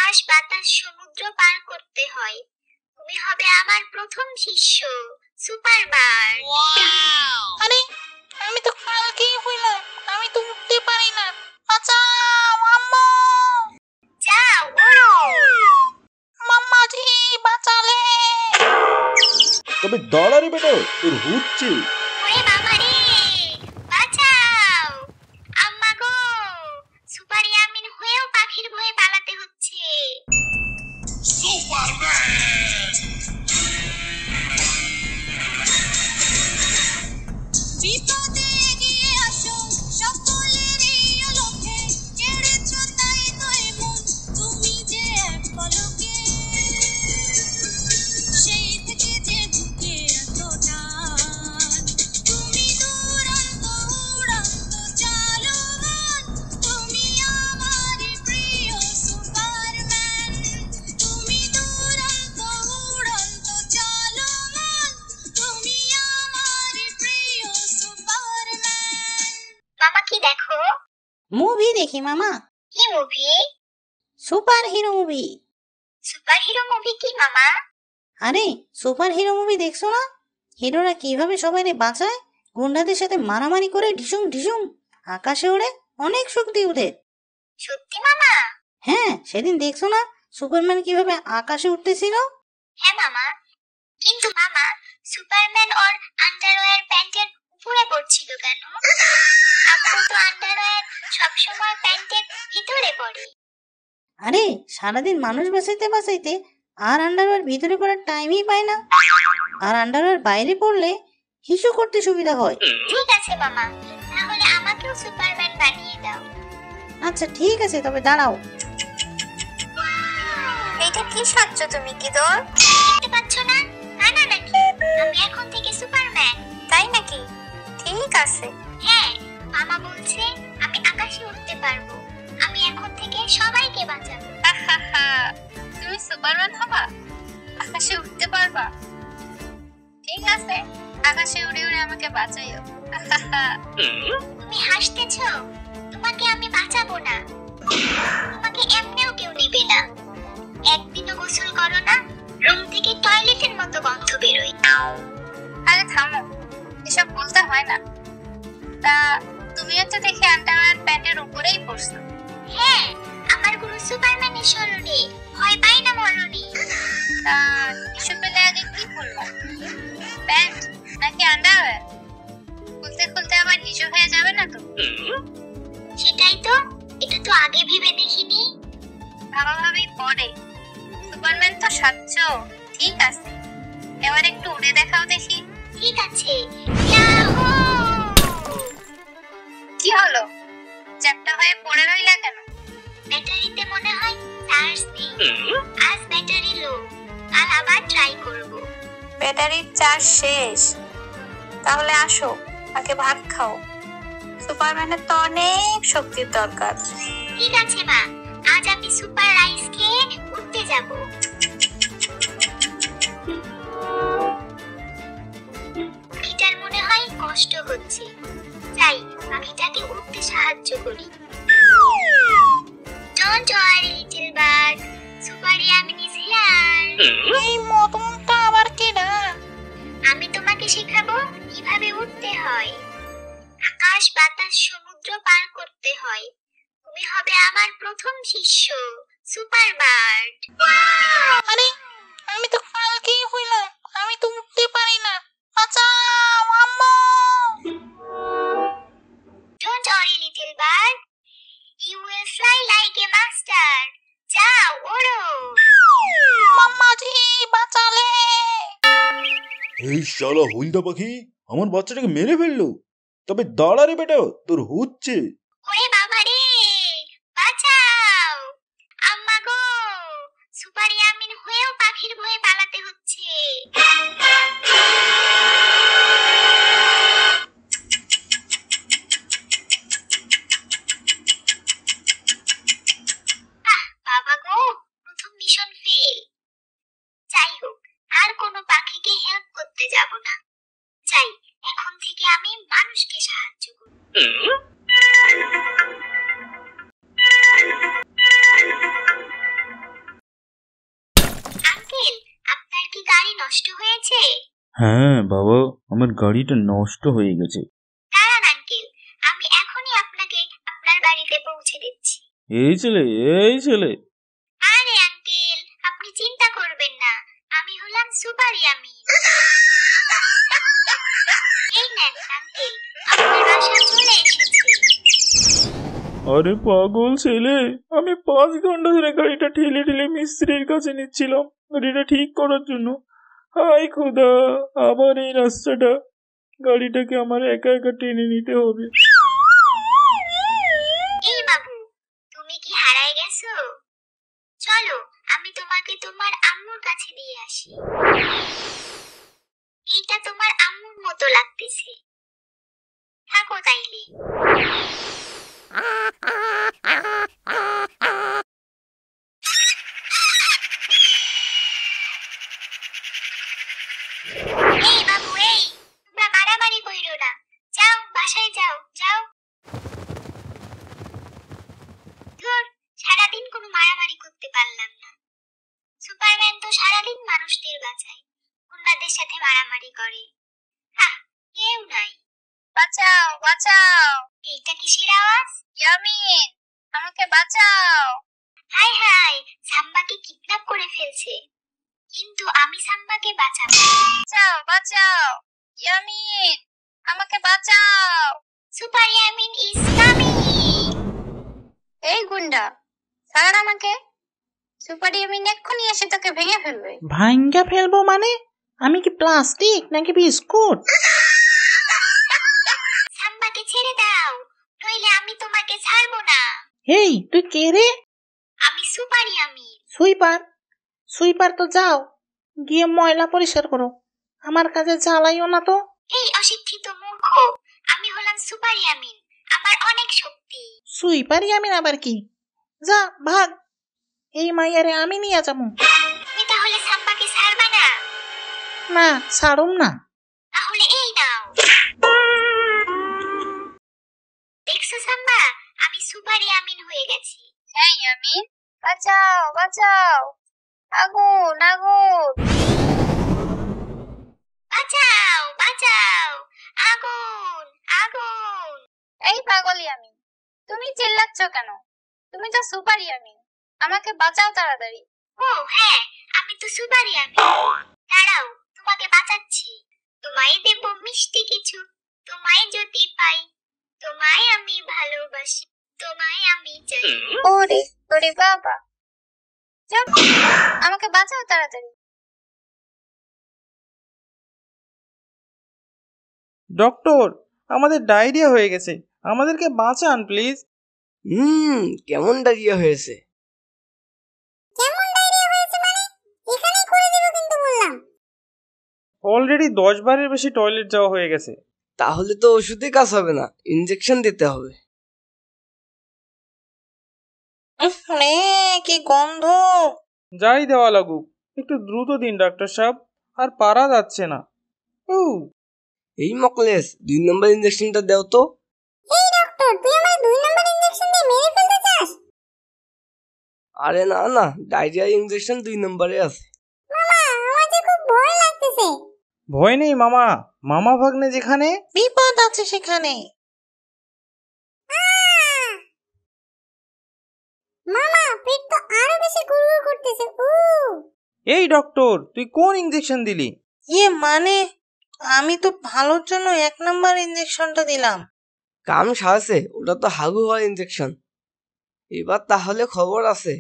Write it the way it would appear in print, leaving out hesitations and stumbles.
আকাশ বাতাস সমুদ্র পার করতে হয়। তুমি হবে আমার প্রথম শিষ্য, সুপারবার্ড। আরে আমি তো কালকেই হইলাম, আমি তো উঠতে পারি না। বাঁচাও আম্মু, যাও ওড়ো। মাম্মা জি বাঁচালে। তবে দাঁড়া রে বেটা, তোর হচ্ছে। ওরে বাবা রে, বাঁচাও। আম্মা গো, সুপার ইয়ামিন হয়েও পাখির ভয়ে পালাতে হচ্ছে। বিপদে এগিয়ে আসো সকলেরই আলোকে, কেড়েছ তাই নয় মন তুমি যে এক পলকে, সেই থেকে যে বুকে এত টান, তুমি দুরন্ত উড়ন্ত জালোয়ান, তুমি আমার প্রিয় সুপারম্যান, তুমি দুরন্ত উড়ন্ত জালোয়ান, তুমি আমার প্রিয় সুপারম্যান। মামা কি দেখো? মুভি দেখি মামা, কি movie? Super hero movie. Super hero movie কি মামা? আরে সুপার হিরো মুভি দেখছো না? হিরোরা কিভাবে সবাইকে বাঁচায়, গুন্ডাদের সাথে মারামারি করে ঢিসুম ঢিসুম আকাশে ওড়ে, অনেক শক্তি ওদের। সত্যি মামা? হ্যাঁ, সেদিন দেখছো না সুপারম্যান কিভাবে আকাশে উঠতেছিল? হ্যাঁ মামা, কিন্তু মামা সুপারম্যান ওর আন্ডারওয়্যার প্যান্টের উপরে পড়ছিল কেন? আপনার তো আন্ডারওয়্যার সবসময় প্যান্টের ভিতরে পড়ে। আরে সারাদিন মানুষ বাঁচাইতে বাঁচাইতে আর আন্ডারওয়্যার ভিতরে পড়ার টাইমই পায় না, আর আন্ডারওয়্যার বাইরে পড়লে হিসু করতে সুবিধা হয়। ঠিক আছে মামা, তাহলে আমাকেও সুপারম্যান বানিয়ে দাও। আচ্ছা ঠিক আছে, তবে দাঁড়াও। এটা কি সাজছো তুমি কি দোর? দেখতে পাচ্ছ না? না নাকি? আমি এখন থেকে সুপারম্যান। তাই নাকি? ঠিক আছে। হ্যাঁ, মামা বলছে আমি আকাশে উঠতে পারবো। আমি এখন থেকে সবাইকে বাঁচাবো। তুমি সুপারম্যান হবা, আকাশে উঠতে পারবা? ঠিক আছে, আকাশে উড়ে উড়ে আমাকে বাঁচাইও। তুমি হাসতেছো? তোমাকে আমি বাঁচাবো না। তোমাকে এমনিও কেউ নেবে না। একদিনও গোসল করো না, রুম থেকে টয়লেটের মতো গন্ধ বেরোয়। আরে থামো, এসব বলতে হয় না। তা তুমিও তো দেখি আন্ডারওয়্যার প্যান্টের উপরেই পড়ছো। হ্যাঁ, আমার গুরু সুপারম্যানের স্মরণে ভয় পাই না মরণে। তা এসব পেলে আগে কি করবো, প্যান্ট নাকি আন্ডারওয়্যার? খুলতে খুলতে আবার হিসু হয়ে যাবে না তো? সেটাই তো, এটা তো আগে ভেবে দেখিনি। ভাবাভাবেই পড়ে। সুপারম্যান তো সাচ্ছ, ঠিক আছে, এবার একটু উড়ে দেখাও দেখি। ঠিক আছে, ইয়াহু! কি হলো, চ্যাপ্টা হয়ে পড়ে রইলা কেন? ব্যাটারিতে মনে হয় চার্জ নেই। আজ ব্যাটারি লো, কাল আবার ট্রাই করব। ব্যাটারির চার্জ শেষ? তাহলে আসো, আগে ভাত খাও। সুপারম্যানের তো অনেক শক্তির দরকার। ঠিক আছে মা, আজ আমি সুপার রাইস খেয়ে উঠতে যাব। পাখিটার মনে হয় কষ্ট হচ্ছে, যাই পাখিটাকে উঠতে সাহায্য করি। Don't worry little bird, Super Yamin is here. এই মদনটা আবার কেডা? আমি তোমাকে শেখাবো কিভাবে উঠতে হয়। আকাশ বাতাস সমুদ্র পার করতে হয়। তুমি হবে আমার প্রথম শিষ্য, সুপারবার্ড। আরে আমি তো কালকেই হইলাম, আমি তো উঠতে পারি না। বাঁচাও আম্মু, Don't worry little bird, you will fly like a master. যাও ওড়ো। মাম্মা জি বাঁচালে। এই শালা হইন্দা পাখি আমার বাচ্চাটাকে মেরে ফেললো। তবে দাঁড়া রে বেটা, তোর হচ্ছে। ওরে বাবা রে, বাঁচাও। আম্মা গো, সুপার ইয়ামিন হয়েও পাখির ভয়ে পালাতে হচ্ছে। বাবা গো, প্রথম মিশন ফেল। যাই হোক, আর কোনো পাখিকে হেল্প করতে যাব না। যাই, এখন থেকে আমি মানুষকে সাহায্য করব। নষ্ট হয়েছে? হ্যাঁ বাবা, আমার গাড়িটা নষ্ট হয়ে গেছে। দাঁড়ান আঙ্কেল, আমি এখনই আপনাকে আপনার বাড়িতে পৌঁছে দিচ্ছি। এই ছেলে, এই ছেলে। আরে আঙ্কেল, আপনি চিন্তা করবেন না, আমি হলাম সুপার ইয়ামিন। এই নেন আঙ্কেল, আপনার বাসা চলে এসেছে। আরে পাগল ছেলে, আমি 5 ঘন্টা ধরে গাড়িটা ঠেলে ঠেলে মিস্ত্রির কাছে নিচ্ছিলাম গাড়িটা ঠিক করার জন্য। হায় খোদা, আবার এই রাস্তাটা, গাড়িটাকে আমার একা একা টেনে নিতে হবে। এই বাবু, তুমি কি হারায় গেছো? চলো, আমি তোমাকে তোমার আম্মুর কাছে দিয়ে আসি। এইটা তোমার আম্মুর মতো লাগতেছে, থাকো তাইলে। এই বাবু, এই তোমরা মারামারি কইরো না, যাও বাসায় যাও, যাও। ধুর, সারাদিন কোনো মারামারি করতে পারলাম না। সুপারম্যান তো সারাদিন মানুষদের বাঁচায়, গুন্ডাদের সাথে মারামারি করে। কেউ নাই। বাঁচাও বাঁচাও, এইটা কিসের আওয়াজ? ইয়ামিন আমাকে বাঁচাও। হাই হাই, সাম্বাকে কিডন্যাপ করে ফেলছে, কিন্তু আমি সাম্বাকে বাঁচাবো। বাঁচাও বাঁচাও, ইয়ামিন আমাকে বাঁচাও। Super Yamin is coming. এই গুন্ডা, ছাড় আমাকে। সুপার ইয়ামিন এক্ষুনি এসে তোকে ভেঙে ফেলবে। ভাঙ্গা ফেলবো মানে? আমি কি প্লাস্টিক নাকি বিস্কুট? সাম্বাকে ছেড়ে দাও, নইলে আমি তোমাকে ছাড়বো না। এই তুই কে রে? আমি সুপার ইয়ামিন। সুইপার? সুইপার তো যাও, গিয়ে ময়লা পরিষ্কার করো, আমার কাছে জ্বালাইও না তো। এই অশিক্ষিত মূর্খ, আমি হলাম সুপার ইয়ামিন, আমার অনেক শক্তি। সুইপারই আমি আবার কি? যা ভাগ, এই মাইয়ারে আমি নিয়ে যাবো। তুমি তাহলে সাম্বাকে ছাড়বা না? না, ছাড়ুম না। তাহলে এই নাও। দেখছো সাম্বা, আমি সুপার ইয়ামিন হয়ে গেছি। হ্যাঁ ইয়ামিন, বাঁচাও বাঁচাও, আগুন আগুন। বাঁচাও বাঁচাও, আগুন আগুন। এই পাগল ইয়ামিন, তুমি চিল্লাচ্ছ কেন? তুমি তো সুপার ইয়ামিন, আমাকে বাঁচাও তাড়াতাড়ি। ও হ্যাঁ, আমি তো সুপার ইয়ামিন। দাঁড়াও, তোমাকে বাঁচাচ্ছি। তোমায় দেব মিষ্টি কিছু, তোমায় যদি পাই, তোমায় আমি ভালোবাসি, তোমায় আমি চাই। ওরে ওরে বাবা, যাও, আমাকে বাঁচাও তাড়াতাড়ি। ডক্টর, আমাদের ডায়রিয়া হয়ে গেছে, আমাদেরকে বাঁচান প্লিজ। কেমন ডায়রিয়া হয়েছে? কেমন ডায়রিয়া হয়েছে মানে? এখানেই করে দেব কিন্তু বললাম। অলরেডি 10 বারের বেশি টয়লেট যাওয়া হয়ে গেছে। তাহলে তো ওষুধে কাজ হবে না, ইনজেকশন দিতে হবে। রে কি গন্ধ! যাই দেওয়া লাগুক, একটু দ্রুত দিন ডাক্তার সাহেব, আর পারা যাচ্ছে না। ও এই মকলেস, 2 নম্বর ইনজেকশনটা দাও তো। এই ডক্টর, তুই আমার 2 নম্বর ইনজেকশন দিয়ে মেরে ফেলতে চাস? আরে না না, ডায়রিয়া ইনজেকশন 2 নম্বরে আছে। মামা, আমার যে খুব ভয় লাগতেছে। ভয় নেই মামা, মামা ভাগ্নে যেখানে। বিপদ আছে সেখানে। মামা, পেট তো আরো বেশি গুড়গুড় করতেছে। এই ডক্টর, তুই কোন ইনজেকশন দিলি? মানে আমি তো ভালোর জন্য 1 নম্বর ইঞ্জেকশনটা দিলাম। কাম সারছে, ওটা তো হাগু হওয়ার ইনজেকশন। এবার তাহলে খবর আছে।